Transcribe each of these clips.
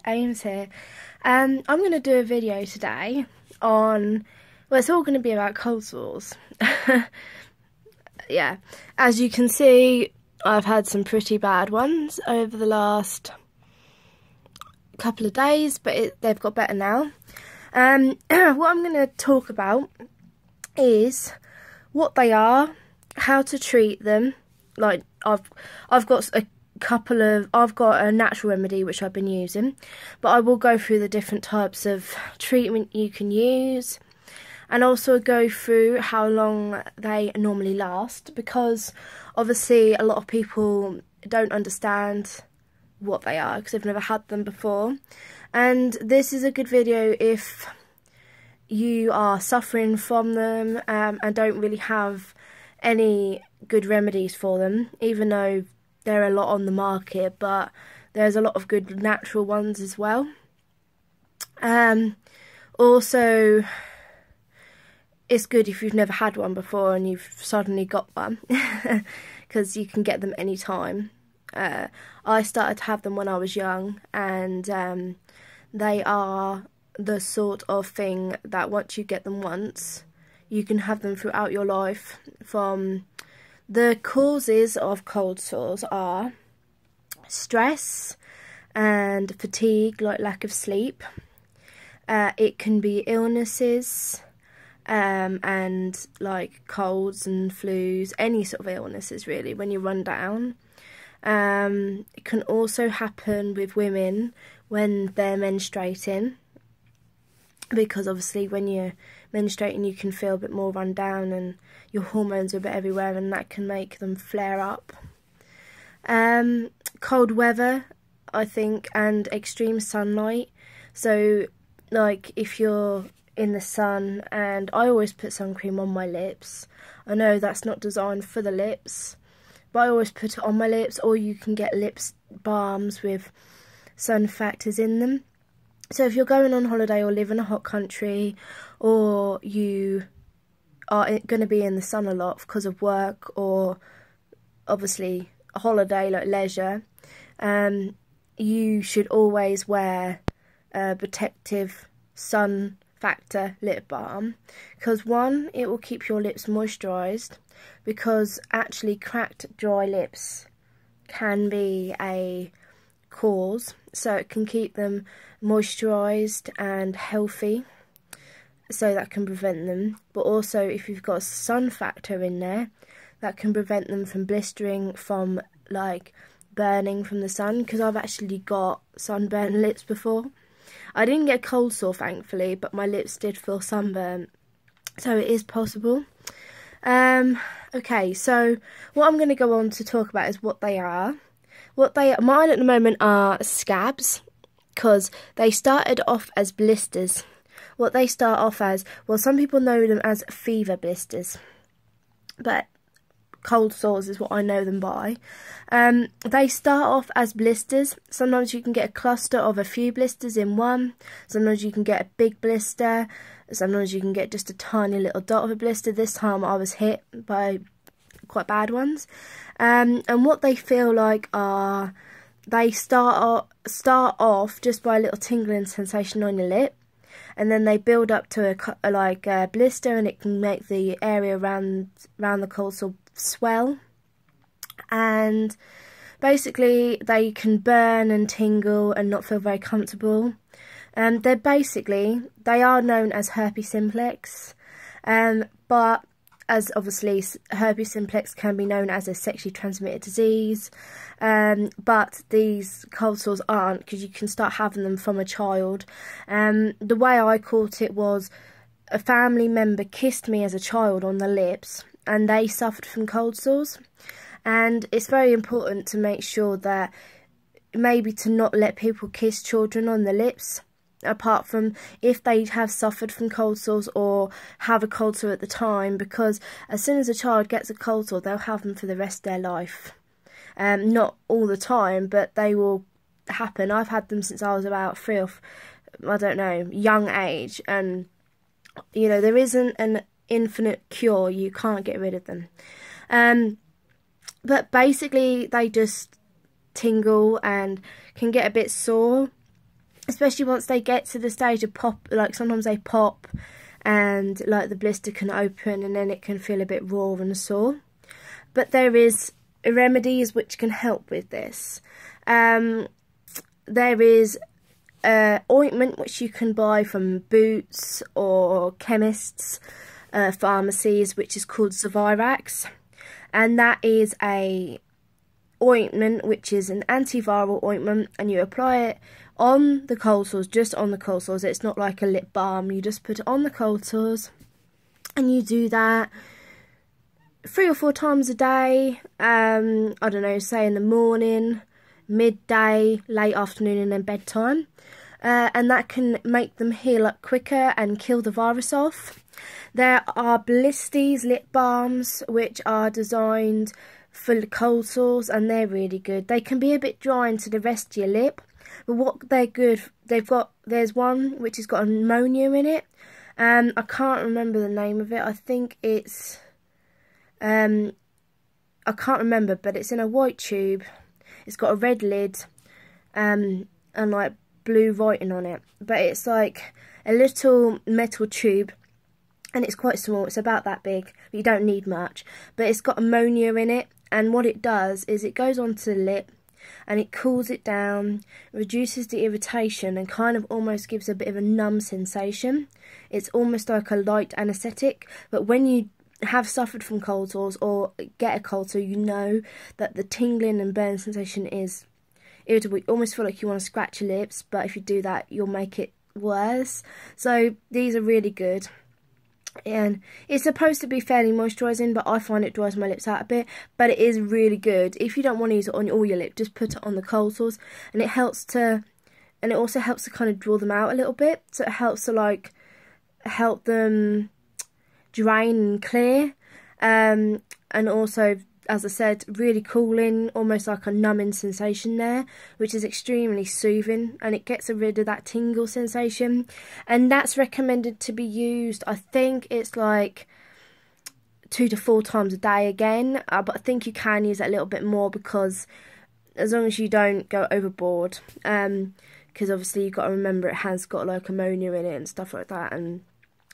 Ames here. I'm going to do a video today on, well, it's all going to be about cold sores. Yeah, as you can see, I've had some pretty bad ones over the last couple of days, but they've got better now. What I'm going to talk about is what they are, how to treat them. Like I've got a natural remedy which I've been using, but I will go through the different types of treatment you can use, and also go through how long they normally last, because obviously a lot of people don't understand what they are because they've never had them before. And this is a good video if you are suffering from them and don't really have any good remedies for them, even though there are a lot on the market, but there's a lot of good natural ones as well. Also, it's good if you've never had one before and you've suddenly got one, because you can get them anytime. I started to have them when I was young, and they are the sort of thing that once you get them once, you can have them throughout your life. From the causes of cold sores are stress and fatigue, like lack of sleep. It can be illnesses, and like colds and flus, any sort of illnesses really, when you run down. It can also happen with women when they're menstruating, because obviously when you're menstruating you can feel a bit more run down and your hormones are a bit everywhere, and that can make them flare up. Cold weather, I think, and extreme sunlight. So like if you're in the sun, and I always put sun cream on my lips. I know that's not designed for the lips, but I always put it on my lips, or you can get lips balms with sun factors in them. So if you're going on holiday or live in a hot country, or you are going to be in the sun a lot because of work, or obviously a holiday like leisure, you should always wear a protective sun factor lip balm, because one, it will keep your lips moisturised, because actually cracked dry lips can be a cause, so it can keep them moisturised and healthy, so that can prevent them. But also if you've got a sun factor in there, that can prevent them from blistering from like burning from the sun, because I've actually got sunburned lips before. I didn't get a cold sore thankfully, but my lips did feel sunburnt, so it is possible. Okay, so what I'm going to go on to talk about is what they are. Mine at the moment are scabs, because they started off as blisters. What they start off as, well, some people know them as fever blisters, but cold sores is what I know them by. They start off as blisters. Sometimes you can get a cluster of a few blisters in one. Sometimes you can get a big blister. Sometimes you can get just a tiny little dot of a blister. This time I was hit by quite bad ones. And what they feel like are, they start off just by a little tingling sensation on your lip, and then they build up to a blister, and it can make the area around the cold sore swell, and basically they can burn and tingle and not feel very comfortable. They are known as herpes simplex, but as obviously herpes simplex can be known as a sexually transmitted disease, but these cold sores aren't, because you can start having them from a child. The way I caught it was a family member kissed me as a child on the lips, and they suffered from cold sores. And it's very important to make sure that maybe to not let people kiss children on the lips, apart from if they have suffered from cold sores or have a cold sore at the time, because as soon as a child gets a cold sore, they'll have them for the rest of their life. Not all the time, but they will happen. I've had them since I was about young age, and you know, there isn't an infinite cure. You can't get rid of them. But basically they just tingle and can get a bit sore. especially once they get to the stage of pop, like sometimes they pop and like the blister can open and then it can feel a bit raw and sore. But there is remedies which can help with this. There is ointment which you can buy from Boots or chemists, pharmacies, which is called Zavirax, and that is a ointment which is an antiviral ointment, and you apply it on the cold sores, just on the cold sores. It's not like a lip balm, you just put it on the cold sores, and you do that 3 or 4 times a day. I don't know, say in the morning, midday, late afternoon, and then bedtime. And that can make them heal up quicker and kill the virus off. There are Publicised lip balms which are designed for cold sores, and they're really good. They can be a bit drying to the rest of your lip, but what they're good, there's one which has got ammonia in it. I can't remember the name of it. I think it's I can't remember, but it's in a white tube. It's got a red lid and like blue writing on it, but it's like a little metal tube, and it's quite small. It's about that big, but you don't need much. But it's got ammonia in it, and what it does is it goes onto the lip and it cools it down, reduces the irritation, and kind of almost gives a bit of a numb sensation. It's almost like a light anaesthetic, but when you have suffered from cold sores or get a cold sore, you know that the tingling and burn sensation is irritable. You almost feel like you want to scratch your lips, but if you do that, you'll make it worse. So these are really good, and it's supposed to be fairly moisturising, but I find it dries my lips out a bit. But it is really good. If you don't want to use it on all your lip, just put it on the cold sores, and it helps to, and it also helps to kind of draw them out a little bit. So it helps to like help them drain and clear, and also, as I said, really cooling, almost like a numbing sensation there, which is extremely soothing, and it gets rid of that tingle sensation. And that's recommended to be used, I think it's like 2 to 4 times a day again, but I think you can use that a little bit more, because as long as you don't go overboard, because obviously you've got to remember it has got like ammonia in it and stuff like that, and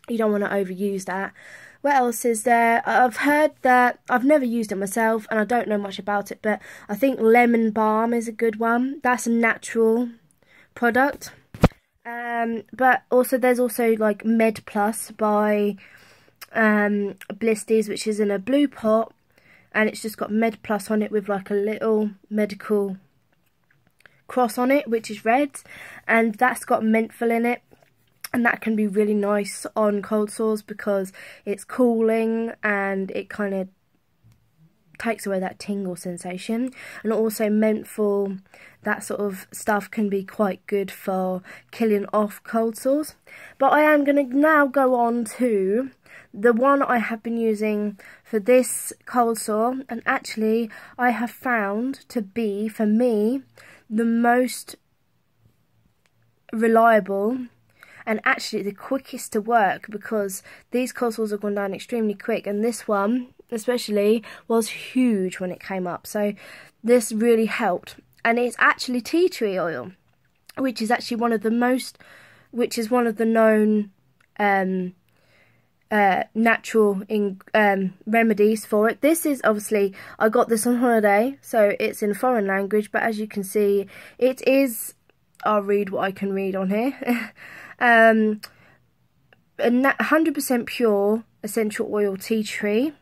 you don't want to overuse that. What else is there? I've heard that, I've never used it myself and I don't know much about it, but I think lemon balm is a good one. That's a natural product. But also there's also like Med Plus by Publicised, which is in a blue pot, and it's just got Med Plus on it with like a little medical cross on it, which is red, and that's got menthol in it. And that can be really nice on cold sores because it's cooling and it kind of takes away that tingle sensation. And also menthol, that sort of stuff can be quite good for killing off cold sores. But I am going to now go on to the one I have been using for this cold sore, and actually I have found to be, for me, the most reliable and actually the quickest to work, because these cold sores have gone down extremely quick, and this one especially was huge when it came up. So this really helped, and it's actually tea tree oil, which is actually one of the known natural remedies for it. This is obviously, I got this on holiday, so it's in foreign language, but as you can see, it is, I'll read what I can read on here. 100% pure essential oil tea tree.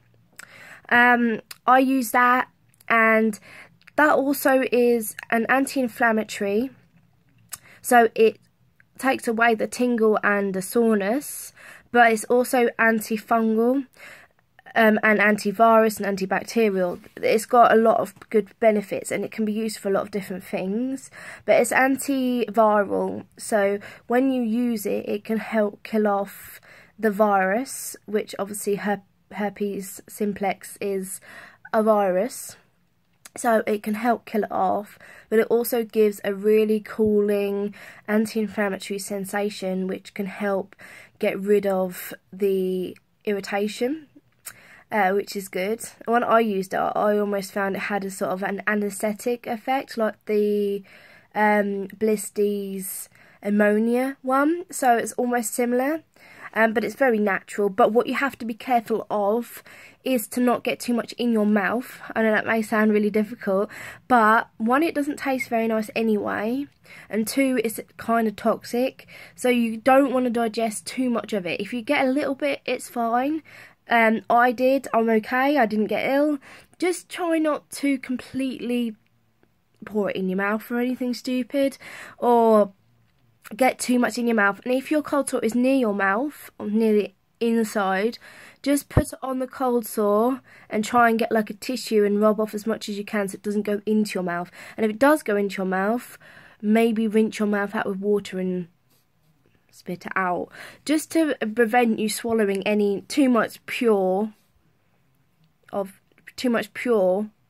I use that, and that also is an anti-inflammatory, so it takes away the tingle and the soreness, but it's also antifungal and antivirus and antibacterial. It's got a lot of good benefits, and it can be used for a lot of different things, but it's antiviral, so when you use it, it can help kill off the virus, which obviously herpes simplex is a virus, so it can help kill it off, but it also gives a really cooling anti-inflammatory sensation, which can help get rid of the irritation, which is good. When I used it, I almost found it had a sort of an anaesthetic effect, like the Publicised ammonia one, so it's almost similar, but it's very natural. But what you have to be careful of is to not get too much in your mouth. I know that may sound really difficult, but one, it doesn't taste very nice anyway, and two, it's kind of toxic, so you don't want to digest too much of it. If you get a little bit, it's fine. I'm okay, I didn't get ill. Just try not to completely pour it in your mouth or anything stupid, or get too much in your mouth. And if your cold sore is near your mouth, or near the inside, just put it on the cold sore and try and get like a tissue and rub off as much as you can so it doesn't go into your mouth. And if it does go into your mouth, maybe rinse your mouth out with water and spit it out, just to prevent you swallowing any too much pure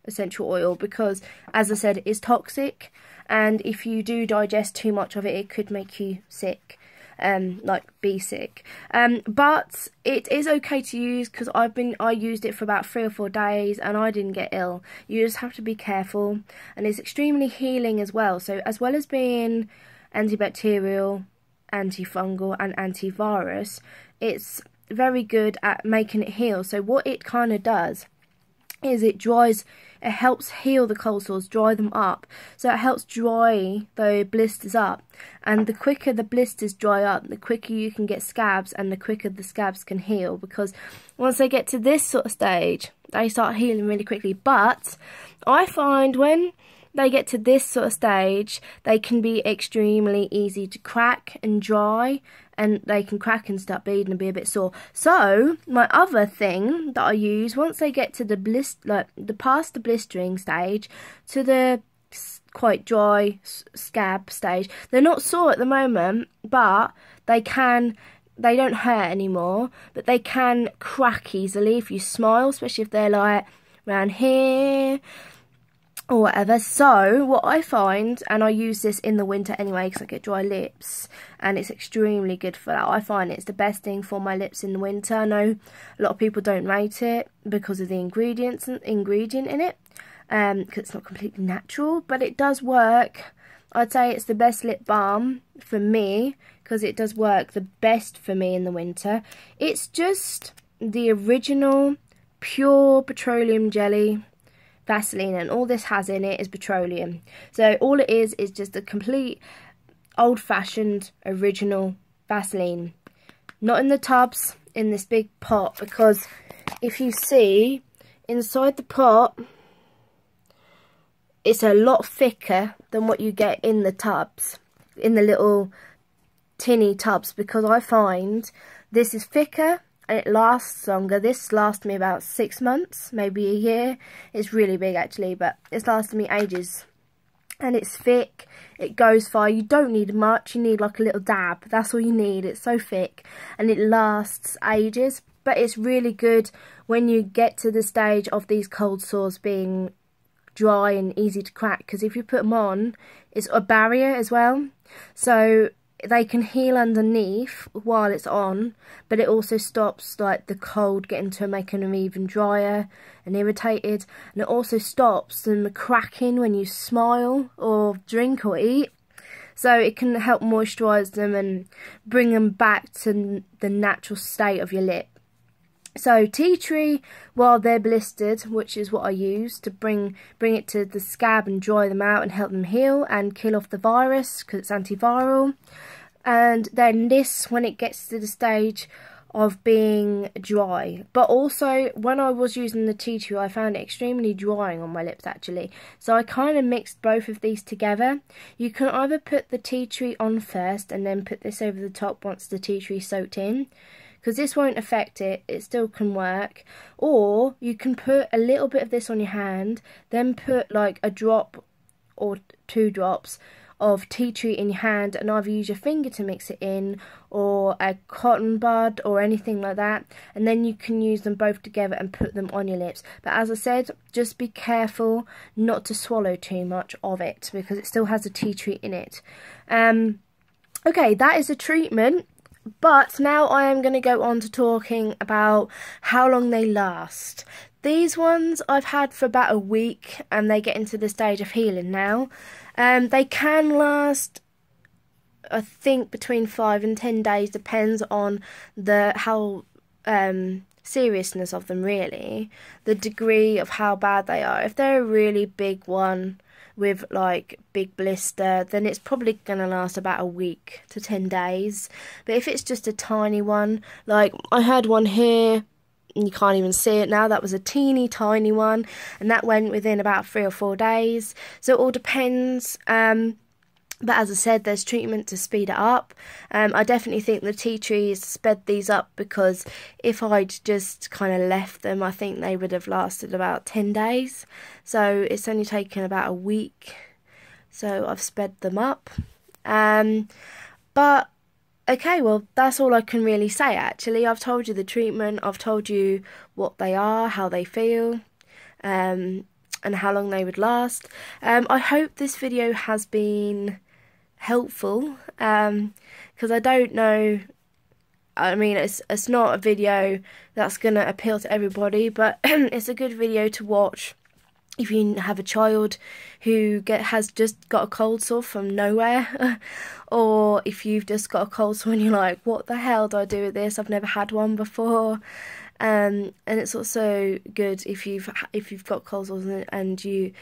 essential oil, because as I said, it's toxic, and if you do digest too much of it, it could make you sick, be sick. But it is okay to use, because I used it for about 3 or 4 days and I didn't get ill. You just have to be careful, and it's extremely healing as well. So as well as being antibacterial, antifungal and antivirus, it's very good at making it heal. So what it kind of does is it helps heal the cold sores, dry them up. So it helps dry the blisters up, and the quicker the blisters dry up, the quicker you can get scabs, and the quicker the scabs can heal, because once they get to this sort of stage, they start healing really quickly. But I find when they get to this sort of stage, they can be extremely easy to crack and dry, and they can crack and start bleeding and be a bit sore. So my other thing that I use, once they get to past the blistering stage to the quite dry scab stage, they're not sore at the moment, but they don't hurt anymore, but they can crack easily if you smile, especially if they're like around here or whatever. So what I find, and I use this in the winter anyway because I get dry lips, and it's extremely good for that. I find it's the best thing for my lips in the winter. I know a lot of people don't rate it because of the ingredient in it, because it's not completely natural, but it does work. I'd say it's the best lip balm for me because it does work the best for me in the winter. It's just the original pure petroleum jelly Vaseline, and all this has in it is petroleum. So all it is just a complete old-fashioned original Vaseline, not in the tubs, in this big pot, because if you see inside the pot, it's a lot thicker than what you get in the tubs, in the little tinny tubs, because I find this is thicker and it lasts longer. This lasts me about 6 months, maybe a year. It's really big actually, but it's lasted me ages. And it's thick, it goes far. You don't need much, you need like a little dab. That's all you need. It's so thick and it lasts ages. But it's really good when you get to the stage of these cold sores being dry and easy to crack, because if you put them on, it's a barrier as well. So they can heal underneath while it's on, but it also stops like the cold getting to making them even drier and irritated, and it also stops them cracking when you smile or drink or eat. So it can help moisturise them and bring them back to the natural state of your lip. So tea tree while they're blistered, which is what I use to bring it to the scab and dry them out and help them heal and kill off the virus because it's antiviral. And then this when it gets to the stage of being dry. But also when I was using the tea tree, I found it extremely drying on my lips actually. So I kind of mixed both of these together. You can either put the tea tree on first and then put this over the top once the tea tree soaked in, because this won't affect it, it still can work. Or you can put a little bit of this on your hand, then put like a drop or 2 drops of tea tree in your hand, and either use your finger to mix it in or a cotton bud or anything like that, and then you can use them both together and put them on your lips. But as I said, just be careful not to swallow too much of it because it still has a tea tree in it. Okay, that is a treatment. But now I am going to go on to talking about how long they last. These ones I've had for about a week and they get into the stage of healing now. They can last I think between 5 and 10 days, depends on how seriousness of them, really, the degree of how bad they are. If they're a really big one with like big blister, then it's probably gonna last about a week to 10 days. But if it's just a tiny one, like I had one here, and you can't even see it now, that was a teeny tiny one, and that went within about 3 or 4 days. So it all depends. But as I said, there's treatment to speed it up. I definitely think the tea trees sped these up, because if I'd just kind of left them, I think they would have lasted about 10 days. So it's only taken about a week. So I've sped them up. But okay, well, that's all I can really say, actually. I've told you the treatment. I've told you what they are, how they feel, and how long they would last. I hope this video has been helpful, because I don't know, I mean, it's not a video that's going to appeal to everybody, but it's a good video to watch if you have a child who has just got a cold sore from nowhere, or if you've just got a cold sore and you're like, what the hell do I do with this? I've never had one before. And it's also good if you've got cold sores and you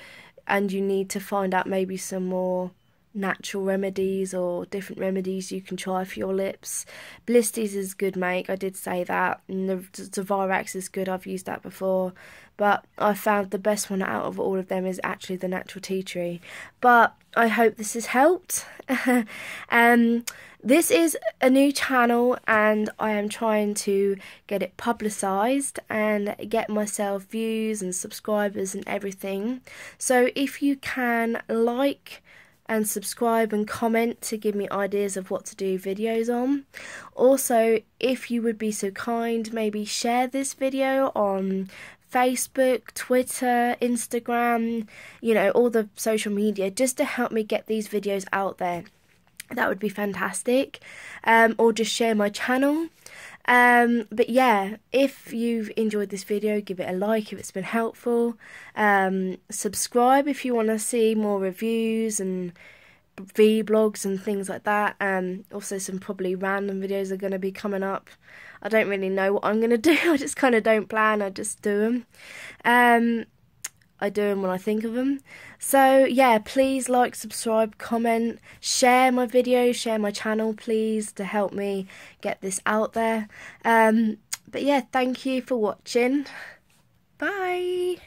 need to find out maybe some more natural remedies or different remedies you can try for your lips. Blistees is good make, I did say that, and the Virax is good, I've used that before, but I found the best one out of all of them is actually the natural tea tree. But I hope this has helped. This is a new channel and I am trying to get it publicised and get myself views and subscribers and everything. So if you can like and subscribe and comment to give me ideas of what to do videos on. Also, if you would be so kind, maybe share this video on Facebook, Twitter, Instagram, you know, all the social media, just to help me get these videos out there. That would be fantastic. Or just share my channel. But yeah, if you've enjoyed this video, give it a like if it's been helpful. Subscribe if you want to see more reviews and vlogs and things like that. Also some probably random videos are going to be coming up. I don't really know what I'm going to do. I just kind of don't plan, I just do them. I do them when I think of them. So yeah, please like, subscribe, comment, share my videos, share my channel please, to help me get this out there. But yeah, thank you for watching. Bye.